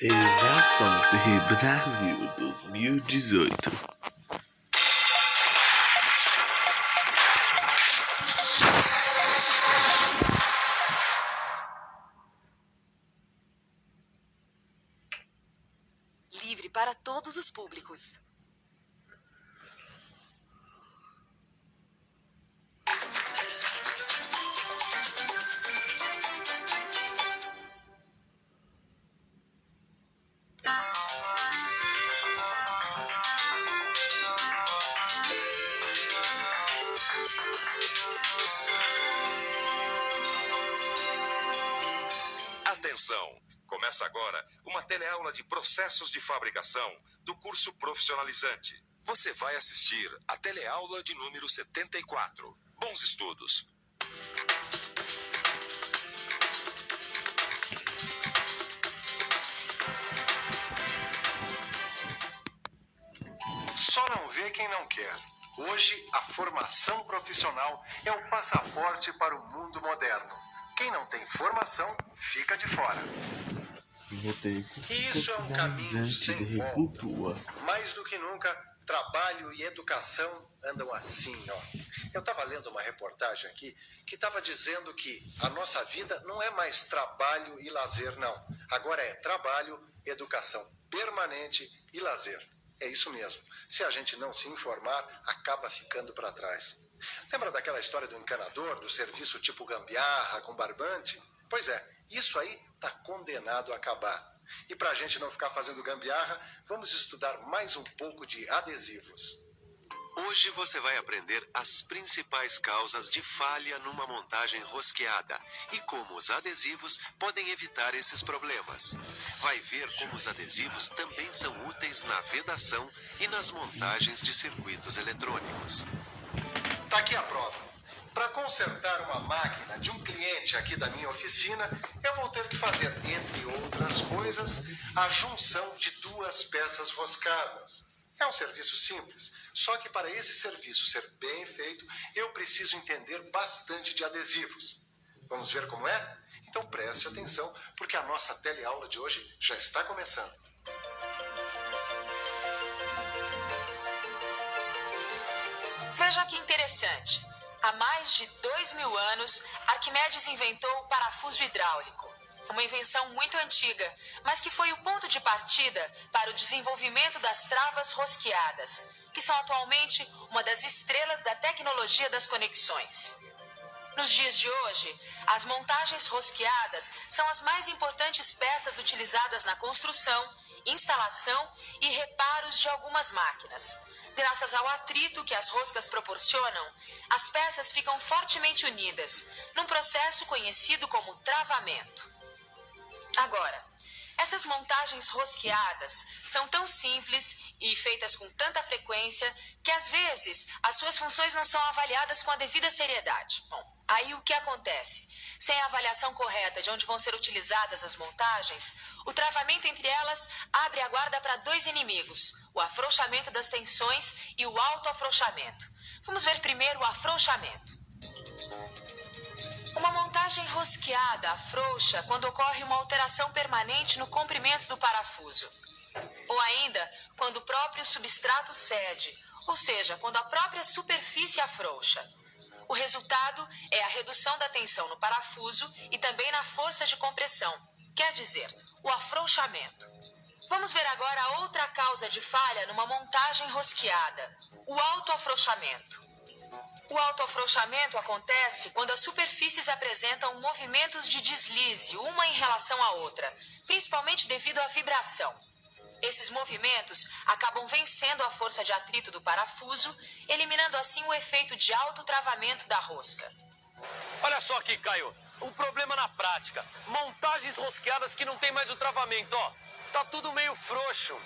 Exação de Brasil 2018. Livre para todos os públicos. Atenção! Começa agora uma teleaula de processos de fabricação do curso profissionalizante. Você vai assistir a teleaula de número 74. Bons estudos! Só não vê quem não quer. Hoje, a formação profissional é o passaporte para o mundo moderno. Quem não tem formação, fica de fora. Isso é um caminho sem volta. Mais do que nunca, trabalho e educação andam assim, ó. Eu estava lendo uma reportagem aqui que estava dizendo que a nossa vida não é mais trabalho e lazer, não. Agora é trabalho, educação permanente e lazer. É isso mesmo. Se a gente não se informar, acaba ficando para trás. Lembra daquela história do encanador, do serviço tipo gambiarra com barbante? Pois é, isso aí está condenado a acabar. E para a gente não ficar fazendo gambiarra, vamos estudar mais um pouco de adesivos. Hoje você vai aprender as principais causas de falha numa montagem rosqueada e como os adesivos podem evitar esses problemas. Vai ver como os adesivos também são úteis na vedação e nas montagens de circuitos eletrônicos. Tá aqui a prova. Para consertar uma máquina de um cliente aqui da minha oficina, eu vou ter que fazer, entre outras coisas, a junção de duas peças roscadas. É um serviço simples, só que para esse serviço ser bem feito, eu preciso entender bastante de adesivos. Vamos ver como é? Então preste atenção, porque a nossa teleaula de hoje já está começando. Veja que interessante. Há mais de 2000 anos, Arquimedes inventou o parafuso hidráulico. Uma invenção muito antiga, mas que foi o ponto de partida para o desenvolvimento das travas rosqueadas, que são atualmente uma das estrelas da tecnologia das conexões. Nos dias de hoje, as montagens rosqueadas são as mais importantes peças utilizadas na construção, instalação e reparos de algumas máquinas. Graças ao atrito que as roscas proporcionam, as peças ficam fortemente unidas, num processo conhecido como travamento. Agora, essas montagens rosqueadas são tão simples e feitas com tanta frequência que, às vezes, as suas funções não são avaliadas com a devida seriedade. Bom, aí o que acontece? Sem a avaliação correta de onde vão ser utilizadas as montagens, o travamento entre elas abre a guarda para dois inimigos, o afrouxamento das tensões e o autoafrouxamento. Vamos ver primeiro o afrouxamento. Uma montagem rosqueada afrouxa quando ocorre uma alteração permanente no comprimento do parafuso. Ou ainda, quando o próprio substrato cede, ou seja, quando a própria superfície afrouxa. O resultado é a redução da tensão no parafuso e também na força de compressão, quer dizer, o afrouxamento. Vamos ver agora outra causa de falha numa montagem rosqueada, o autoafrouxamento. O autoafrouxamento acontece quando as superfícies apresentam movimentos de deslize, uma em relação à outra, principalmente devido à vibração. Esses movimentos acabam vencendo a força de atrito do parafuso, eliminando assim o efeito de autotravamento da rosca. Olha só aqui, Caio. O problema na prática. Montagens rosqueadas que não tem mais o travamento, ó. Tá tudo meio frouxo.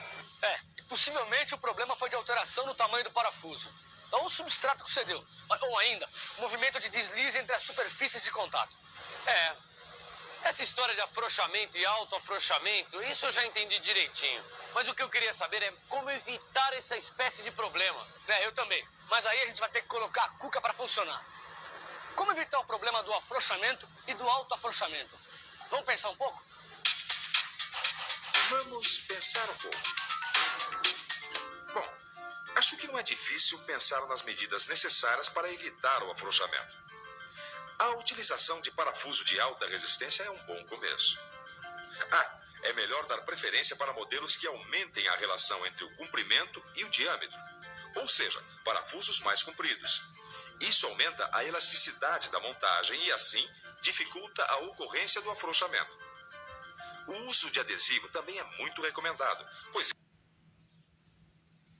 Possivelmente o problema foi de alteração no tamanho do parafuso. Ou o substrato que cedeu. Ou ainda, movimento de deslize entre as superfícies de contato. Essa história de afrouxamento e autoafrouxamento, isso eu já entendi direitinho. Mas o que eu queria saber é como evitar essa espécie de problema. Eu também. Mas aí a gente vai ter que colocar a cuca para funcionar. Como evitar o problema do afrouxamento e do autoafrouxamento? Vamos pensar um pouco? Vamos pensar um pouco. Bom, acho que não é difícil pensar nas medidas necessárias para evitar o afrouxamento. A utilização de parafuso de alta resistência é um bom começo. É melhor dar preferência para modelos que aumentem a relação entre o comprimento e o diâmetro, ou seja, parafusos mais compridos. Isso aumenta a elasticidade da montagem e, assim, dificulta a ocorrência do afrouxamento. O uso de adesivo também é muito recomendado, pois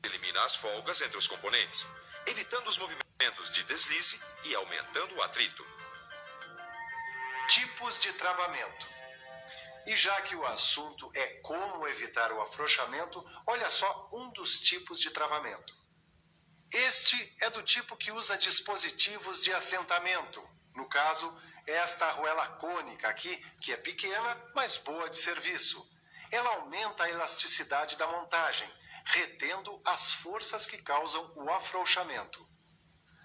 elimina as folgas entre os componentes, evitando os movimentos de deslize e aumentando o atrito. Tipos de travamento. E já que o assunto é como evitar o afrouxamento, olha só um dos tipos de travamento. Este é do tipo que usa dispositivos de assentamento. No caso, esta arruela cônica aqui, que é pequena, mas boa de serviço. Ela aumenta a elasticidade da montagem, retendo as forças que causam o afrouxamento.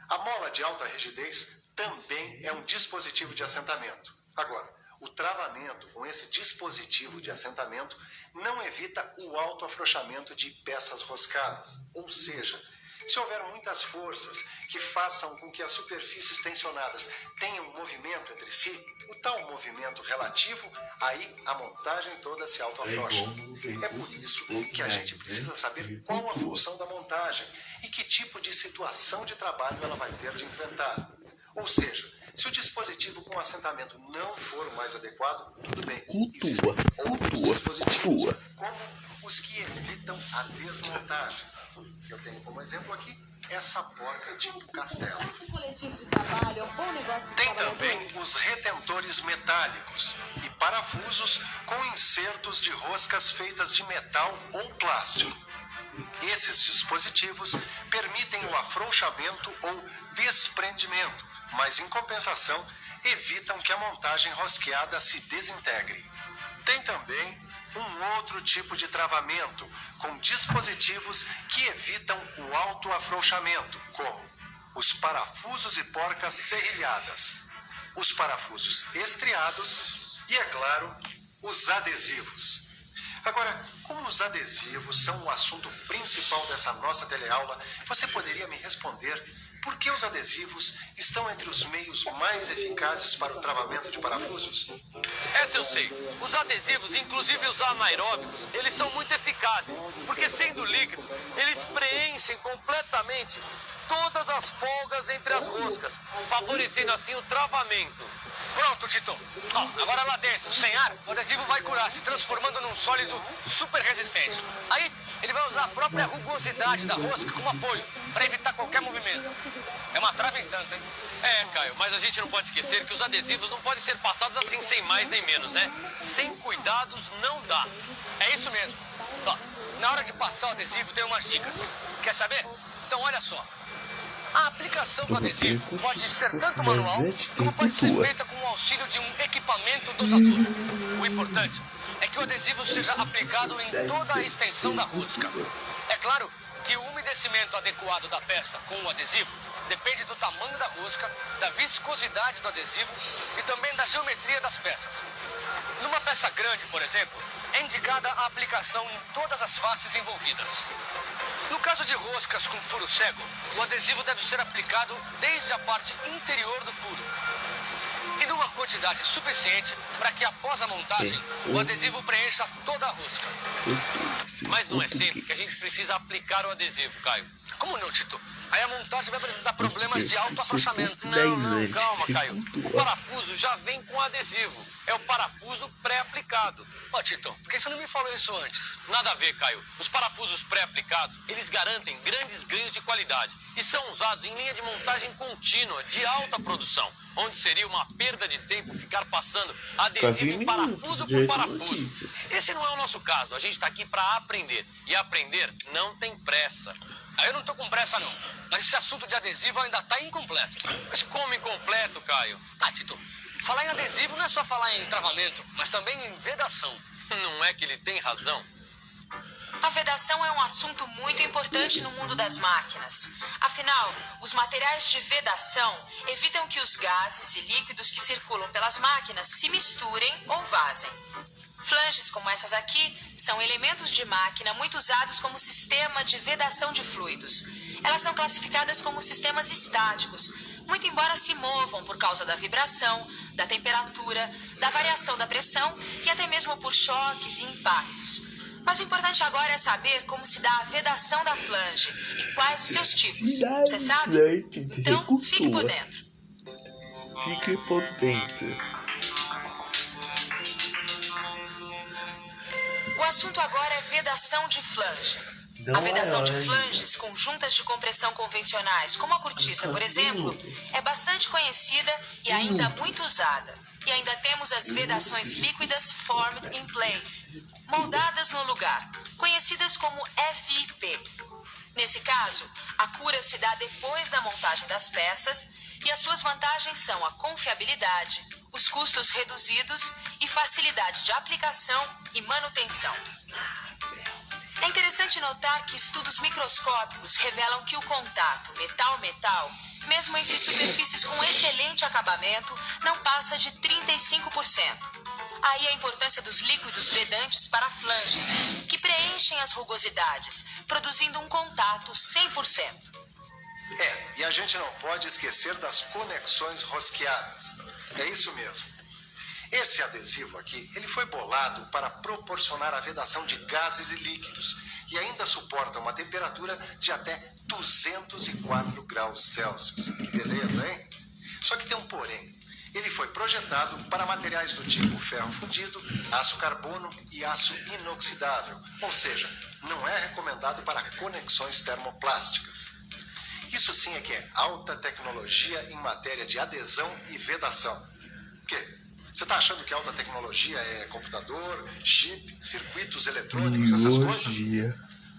A mola de alta rigidez também é um dispositivo de assentamento. Agora, o travamento com esse dispositivo de assentamento não evita o autoafrouxamento de peças roscadas. Ou seja, se houver muitas forças que façam com que as superfícies tensionadas tenham movimento entre si, o tal movimento relativo, aí a montagem toda se autoafrouxa. É por isso que a gente precisa saber qual a função da montagem e que tipo de situação de trabalho ela vai ter de enfrentar. Ou seja, se o dispositivo com assentamento não for o mais adequado, tudo bem. Existem outros dispositivos, como os que evitam a desmontagem. Eu tenho como exemplo aqui essa porca tipo castelo. Tem também os retentores metálicos e parafusos com insertos de roscas feitas de metal ou plástico. Esses dispositivos permitem o afrouxamento ou desprendimento, mas em compensação evitam que a montagem rosqueada se desintegre. Tem também um outro tipo de travamento, com dispositivos que evitam o autoafrouxamento, como os parafusos e porcas serrilhadas, os parafusos estriados e, é claro, os adesivos. Agora, como os adesivos são o assunto principal dessa nossa teleaula, você poderia me responder por que os adesivos estão entre os meios mais eficazes para o travamento de parafusos? Essa eu sei. Os adesivos, inclusive os anaeróbicos, eles são muito eficazes, porque sendo líquido, eles preenchem completamente todas as folgas entre as roscas, favorecendo assim o travamento. Pronto, Tito. Ó, agora lá dentro, sem ar, o adesivo vai curar, se transformando num sólido super resistente. Aí, ele vai usar a própria rugosidade da rosca como apoio, para evitar qualquer movimento. É uma trava em tanto, hein? É, Caio, mas a gente não pode esquecer que os adesivos não podem ser passados assim sem mais nem menos, né? Sem cuidados não dá. É isso mesmo. Ó, na hora de passar o adesivo tem umas dicas. Quer saber? Então olha só. A aplicação do adesivo pode ser tanto manual como pode ser feita com o auxílio de um equipamento dosador. O importante é que o adesivo seja aplicado em toda a extensão da rosca. É claro que o umedecimento adequado da peça com o adesivo depende do tamanho da rosca, da viscosidade do adesivo e também da geometria das peças. Numa peça grande, por exemplo, é indicada a aplicação em todas as faces envolvidas. No caso de roscas com furo cego, o adesivo deve ser aplicado desde a parte interior do furo. E numa quantidade suficiente para que após a montagem, o adesivo preencha toda a rosca. Mas não é sempre que a gente precisa aplicar o adesivo, Caio. Como não, Tito? Aí a montagem vai apresentar problemas de autoafrouxamento. Não, calma, Caio. O parafuso já vem com adesivo. É o parafuso pré-aplicado. Ó, Tito, por que você não me falou isso antes? Nada a ver, Caio. Os parafusos pré-aplicados, eles garantem grandes ganhos de qualidade e são usados em linha de montagem contínua, de alta produção, onde seria uma perda de tempo ficar passando adesivo em parafuso por parafuso. Esse não é o nosso caso. A gente está aqui para aprender. E aprender não tem pressa. Aí eu não tô com pressa, não. Mas esse assunto de adesivo ainda tá incompleto. Mas como incompleto, Caio? Ah, Tito, falar em adesivo não é só falar em travamento, mas também em vedação. Não é que ele tem razão? A vedação é um assunto muito importante no mundo das máquinas. Afinal, os materiais de vedação evitam que os gases e líquidos que circulam pelas máquinas se misturem ou vazem. Flanges como essas aqui são elementos de máquina muito usados como sistema de vedação de fluidos. Elas são classificadas como sistemas estáticos, muito embora se movam por causa da vibração, da temperatura, da variação da pressão e até mesmo por choques e impactos. Mas o importante agora é saber como se dá a vedação da flange e quais os seus tipos. Você sabe? Então, fique por dentro. Fique por dentro. O assunto agora é vedação de flange. A vedação de flanges com juntas de compressão convencionais, como a cortiça, por exemplo, é bastante conhecida e ainda muito usada. E ainda temos as vedações líquidas formed in place, moldadas no lugar, conhecidas como FIP. Nesse caso, a cura se dá depois da montagem das peças e as suas vantagens são a confiabilidade, os custos reduzidos e facilidade de aplicação e manutenção. É interessante notar que estudos microscópicos revelam que o contato metal-metal, mesmo entre superfícies com excelente acabamento, não passa de 35%. Aí a importância dos líquidos vedantes para flanges, que preenchem as rugosidades, produzindo um contato 100%. E a gente não pode esquecer das conexões rosqueadas. É isso mesmo. Esse adesivo aqui, ele foi bolado para proporcionar a vedação de gases e líquidos e ainda suporta uma temperatura de até 204 graus Celsius. Que beleza, hein? Só que tem um porém. Ele foi projetado para materiais do tipo ferro fundido, aço carbono e aço inoxidável, ou seja, não é recomendado para conexões termoplásticas. Isso sim é que é alta tecnologia em matéria de adesão e vedação. O quê? Você está achando que alta tecnologia é computador, chip, circuitos eletrônicos, essas coisas?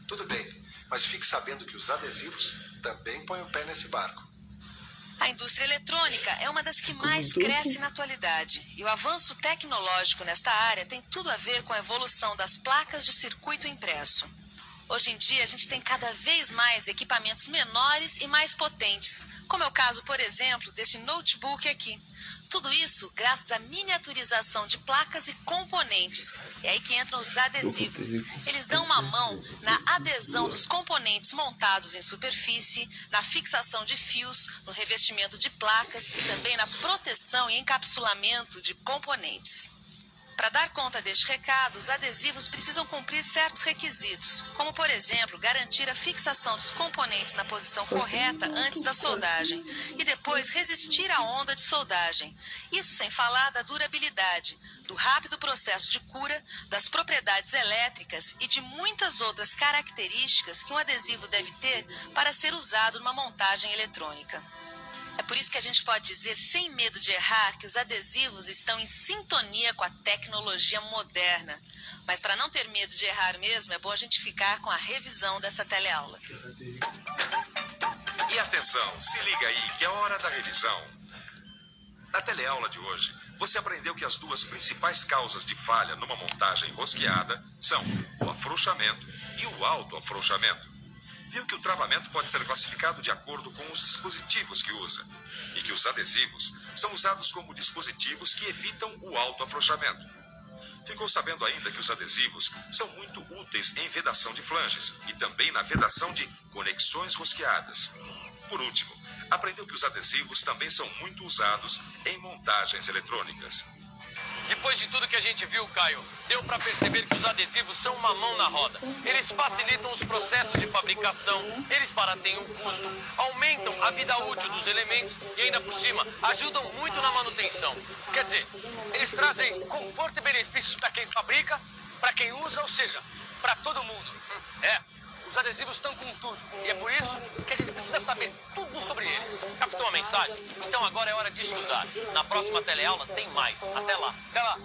Tudo bem, mas fique sabendo que os adesivos também põem o pé nesse barco. A indústria eletrônica é uma das que mais cresce na atualidade. E o avanço tecnológico nesta área tem tudo a ver com a evolução das placas de circuito impresso. Hoje em dia, a gente tem cada vez mais equipamentos menores e mais potentes, como é o caso, por exemplo, desse notebook aqui. Tudo isso graças à miniaturização de placas e componentes. É aí que entram os adesivos. Eles dão uma mão na adesão dos componentes montados em superfície, na fixação de fios, no revestimento de placas e também na proteção e encapsulamento de componentes. Para dar conta deste recado, os adesivos precisam cumprir certos requisitos, como, por exemplo, garantir a fixação dos componentes na posição correta antes da soldagem e depois resistir à onda de soldagem. Isso sem falar da durabilidade, do rápido processo de cura, das propriedades elétricas e de muitas outras características que um adesivo deve ter para ser usado numa montagem eletrônica. É por isso que a gente pode dizer, sem medo de errar, que os adesivos estão em sintonia com a tecnologia moderna. Mas para não ter medo de errar mesmo, é bom a gente ficar com a revisão dessa teleaula. E atenção, se liga aí que é hora da revisão. Na teleaula de hoje, você aprendeu que as duas principais causas de falha numa montagem rosqueada são o afrouxamento e o autoafrouxamento. Viu que o travamento pode ser classificado de acordo com os dispositivos que usa e que os adesivos são usados como dispositivos que evitam o autoafrouxamento. Ficou sabendo ainda que os adesivos são muito úteis em vedação de flanges e também na vedação de conexões rosqueadas. Por último, aprendeu que os adesivos também são muito usados em montagens eletrônicas. Depois de tudo que a gente viu, Caio, deu para perceber que os adesivos são uma mão na roda. Eles facilitam os processos de fabricação, eles baratem o custo, aumentam a vida útil dos elementos e ainda por cima ajudam muito na manutenção. Quer dizer, eles trazem conforto e benefícios para quem fabrica, para quem usa, ou seja, para todo mundo. Os adesivos estão com tudo e é por isso que a gente precisa saber tudo sobre eles. Captou a mensagem? Então agora é hora de estudar. Na próxima teleaula tem mais. Até lá. Até lá.